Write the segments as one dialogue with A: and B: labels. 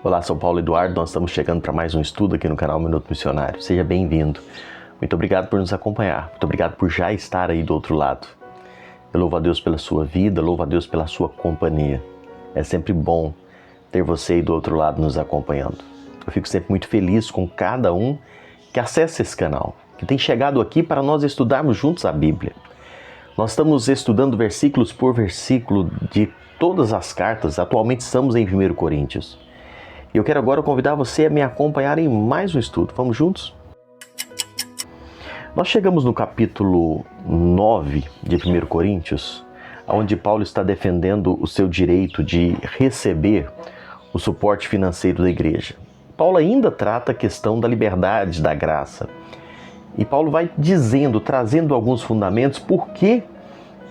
A: Olá, sou Paulo Eduardo, nós estamos chegando para mais um estudo aqui no canal Minuto Missionário. Seja bem-vindo. Muito obrigado por nos acompanhar, muito obrigado por já estar aí do outro lado. Eu louvo a Deus pela sua vida, louvo a Deus pela sua companhia. É sempre bom ter você aí do outro lado nos acompanhando. Eu fico sempre muito feliz com cada um que acessa esse canal, que tem chegado aqui para nós estudarmos juntos a Bíblia. Nós estamos estudando versículos por versículo de todas as cartas, atualmente estamos em 1 Coríntios. E eu quero agora convidar você a me acompanhar em mais um estudo. Vamos juntos? Nós chegamos no capítulo 9 de 1 Coríntios, onde Paulo está defendendo o seu direito de receber o suporte financeiro da igreja. Paulo ainda trata a questão da liberdade, da graça. E Paulo vai dizendo, trazendo alguns fundamentos, por que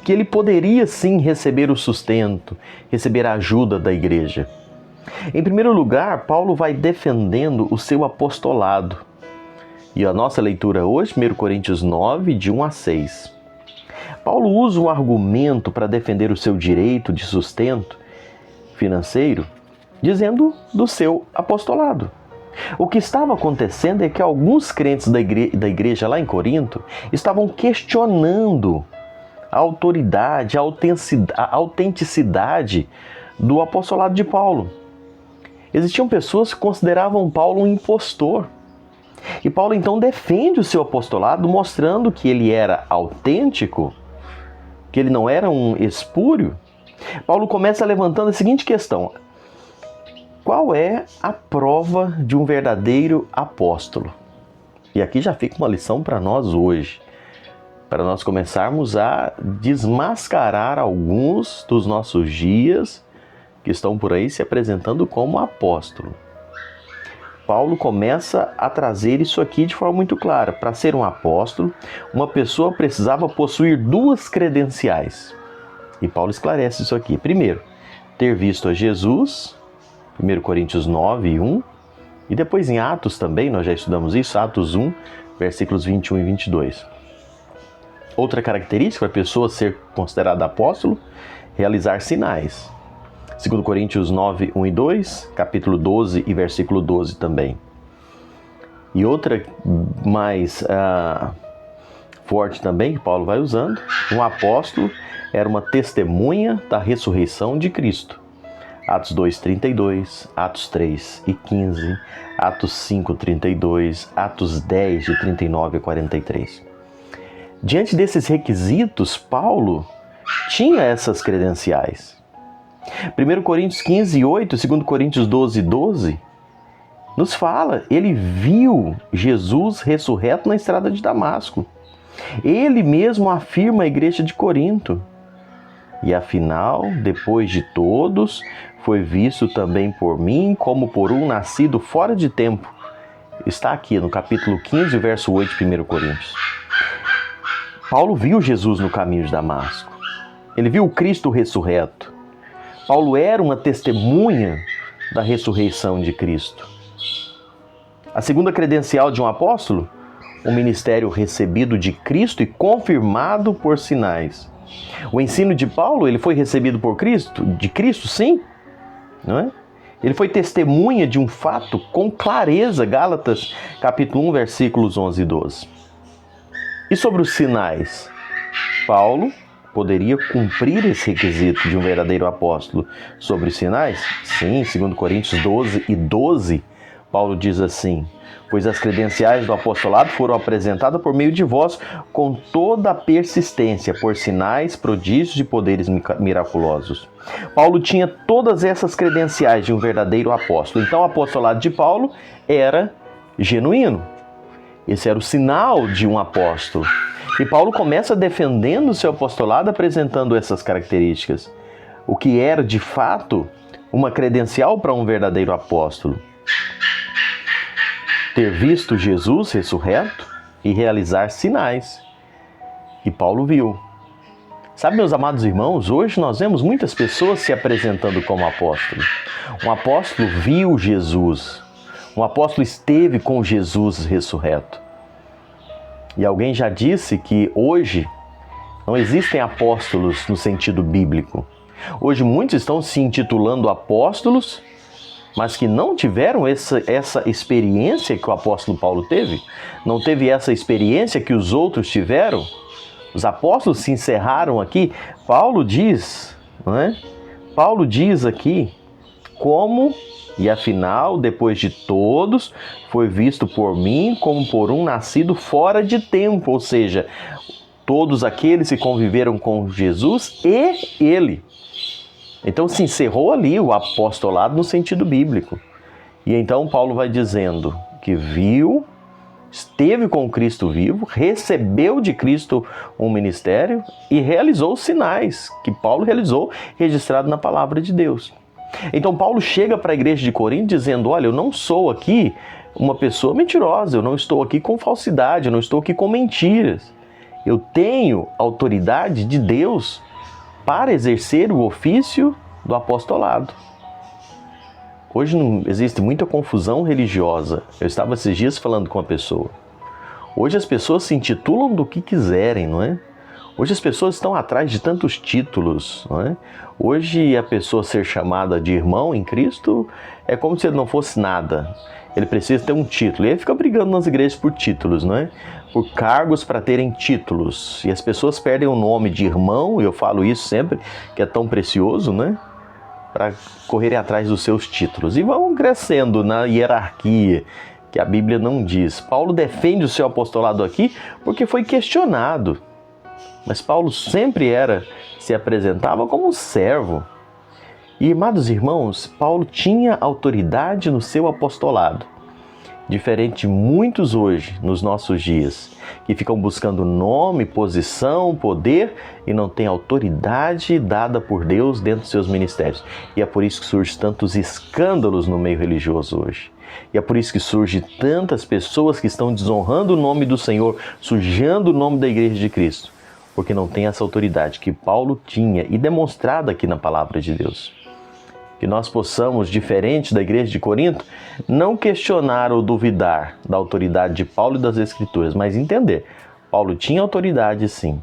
A: ele poderia sim receber o sustento, receber a ajuda da igreja. Em primeiro lugar, Paulo vai defendendo o seu apostolado. E a nossa leitura hoje, 1 Coríntios 9, de 1 a 6. Paulo usa um argumento para defender o seu direito de sustento financeiro, dizendo do seu apostolado. O que estava acontecendo é que alguns crentes da igreja lá em Corinto estavam questionando a autoridade, a autenticidade do apostolado de Paulo. Existiam pessoas que consideravam Paulo um impostor. E Paulo então defende o seu apostolado, mostrando que ele era autêntico, que ele não era um espúrio. Paulo começa levantando a seguinte questão: qual é a prova de um verdadeiro apóstolo? E aqui já fica uma lição para nós hoje, para nós começarmos a desmascarar alguns dos nossos dias que estão por aí se apresentando como apóstolo. Paulo começa a trazer isso aqui de forma muito clara. Para ser um apóstolo, uma pessoa precisava possuir duas credenciais. E Paulo esclarece isso aqui. Primeiro, ter visto a Jesus, 1 Coríntios 9, 1. E depois em Atos também, nós já estudamos isso, Atos 1, versículos 21 e 22. Outra característica para a pessoa ser considerada apóstolo, realizar sinais. 2 Coríntios 9, 1 e 2, capítulo 12 e versículo 12 também. E outra mais forte também, que Paulo vai usando, um apóstolo era uma testemunha da ressurreição de Cristo. Atos 2, 32, Atos 3 e 15, Atos 5, 32, Atos 10, de 39 a 43. Diante desses requisitos, Paulo tinha essas credenciais. 1 Coríntios 15, 8, 2 Coríntios 12, 12, nos fala, ele viu Jesus ressurreto na estrada de Damasco. Ele mesmo afirma à igreja de Corinto. E afinal, depois de todos, foi visto também por mim como por um nascido fora de tempo. Está aqui no capítulo 15, verso 8 de 1 Coríntios. Paulo viu Jesus no caminho de Damasco. Ele viu o Cristo ressurreto. Paulo era uma testemunha da ressurreição de Cristo. A segunda credencial de um apóstolo, um ministério recebido de Cristo e confirmado por sinais. O ensino de Paulo, ele foi recebido por Cristo, de Cristo, sim, não é? Ele foi testemunha de um fato com clareza, Gálatas, capítulo 1, versículos 11 e 12. E sobre os sinais, Paulo poderia cumprir esse requisito de um verdadeiro apóstolo. Sobre os sinais? Sim, 2 Coríntios 12 e 12, Paulo diz assim: pois as credenciais do apostolado foram apresentadas por meio de vós com toda a persistência, por sinais, prodígios e poderes miraculosos. Paulo tinha todas essas credenciais de um verdadeiro apóstolo. Então o apostolado de Paulo era genuíno. Esse era o sinal de um apóstolo. E Paulo começa defendendo o seu apostolado, apresentando essas características. O que era, de fato, uma credencial para um verdadeiro apóstolo. Ter visto Jesus ressurreto e realizar sinais. E Paulo viu. Sabe, meus amados irmãos, hoje nós vemos muitas pessoas se apresentando como apóstolos. Um apóstolo viu Jesus. Um apóstolo esteve com Jesus ressurreto. E alguém já disse que hoje não existem apóstolos no sentido bíblico. Hoje muitos estão se intitulando apóstolos mas que não tiveram essa experiência que o apóstolo Paulo teve, não teve essa experiência que os outros tiveram. Os apóstolos se encerraram aqui. Paulo diz, não é? Paulo diz aqui como, e afinal, depois de todos, foi visto por mim como por um nascido fora de tempo, ou seja, todos aqueles que conviveram com Jesus e ele. Então se encerrou ali o apostolado no sentido bíblico. E então Paulo vai dizendo que viu, esteve com Cristo vivo, recebeu de Cristo um ministério e realizou os sinais que Paulo realizou, registrado na palavra de Deus. Então Paulo chega para a igreja de Corinto dizendo, olha, eu não sou aqui uma pessoa mentirosa, eu não estou aqui com falsidade, eu não estou aqui com mentiras. Eu tenho autoridade de Deus para exercer o ofício do apostolado. Hoje não existe muita confusão religiosa. Eu estava esses dias falando com uma pessoa. Hoje as pessoas se intitulam do que quiserem, não é? Hoje as pessoas estão atrás de tantos títulos, não é? Hoje a pessoa ser chamada de irmão em Cristo é como se ele não fosse nada. Ele precisa ter um título. E aí fica brigando nas igrejas por títulos, não é? Por cargos para terem títulos. E as pessoas perdem o nome de irmão, e eu falo isso sempre, que é tão precioso, né? Para correrem atrás dos seus títulos. E vão crescendo na hierarquia, que a Bíblia não diz. Paulo defende o seu apostolado aqui porque foi questionado. Mas Paulo sempre se apresentava como um servo. E, amados irmãos, Paulo tinha autoridade no seu apostolado. Diferente de muitos hoje, nos nossos dias, que ficam buscando nome, posição, poder e não têm autoridade dada por Deus dentro dos seus ministérios. E é por isso que surgem tantos escândalos no meio religioso hoje. E é por isso que surgem tantas pessoas que estão desonrando o nome do Senhor, sujando o nome da Igreja de Cristo, porque não tem essa autoridade que Paulo tinha e demonstrada aqui na palavra de Deus. Que nós possamos, diferente da igreja de Corinto, não questionar ou duvidar da autoridade de Paulo e das Escrituras, mas entender, Paulo tinha autoridade sim.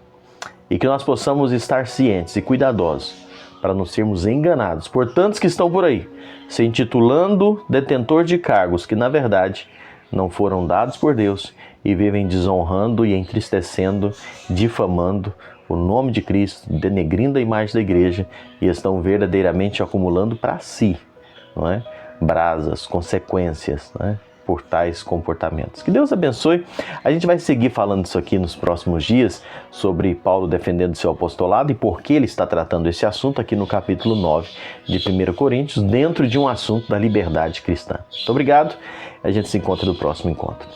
A: E que nós possamos estar cientes e cuidadosos para não sermos enganados por tantos que estão por aí, se intitulando detentor de cargos que na verdade não foram dados por Deus e vivem desonrando e entristecendo, difamando o nome de Cristo, denegrindo a imagem da igreja e estão verdadeiramente acumulando para si, não é? Brasas, consequências, não é? Por tais comportamentos. Que Deus abençoe. A gente vai seguir falando isso aqui nos próximos dias, sobre Paulo defendendo seu apostolado e por que ele está tratando esse assunto aqui no capítulo 9 de 1 Coríntios, dentro de um assunto da liberdade cristã. Muito obrigado. A gente se encontra no próximo encontro.